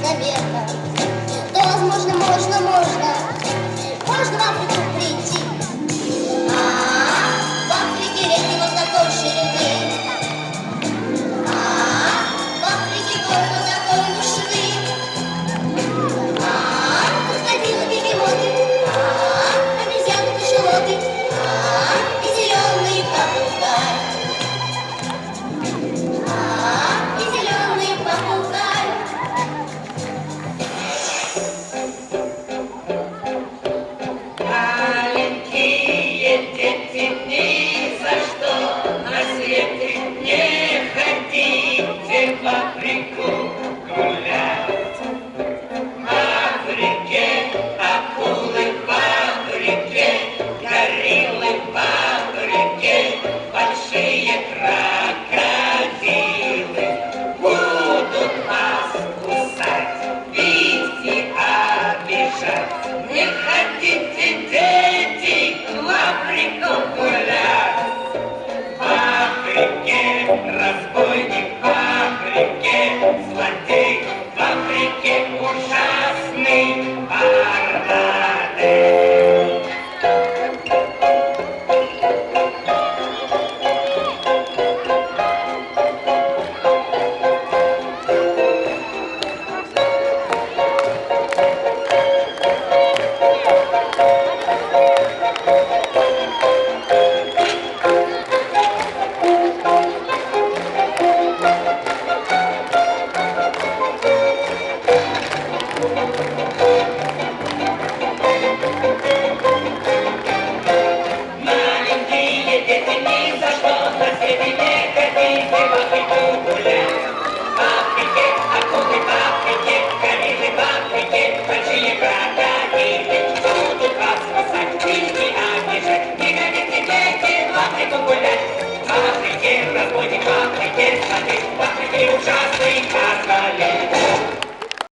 заветно, то, возможно, можно в Африку прийти. В Африке реки вот такой ширины, в Африке горы вот такой вышины, крокодилы, бегемоты, обезьяны, кашалоты и зеленый попугай. И зеленый попугай. Маленькие дети, ни за что на свете не ходите в Африку гулять. В Африке акулы, в Африке гориллы, в Африке большие крокодилы будут вас кусать, бить и обижать. Не хотите, дети, в Африку гулять? В Африке разбойник, в Африке злодей, в Африке ужасный бардак. Маленькие дети, ни за что на свете не ходите в Африку гулять. В Африке акулы, в Африке гориллы, в Африке большие крокодилы будут вас спасать, бить и обижать. Не ходите, дети, в Африку гулять. В Африке разбойник, в Африке злодей, в Африке ужасный король.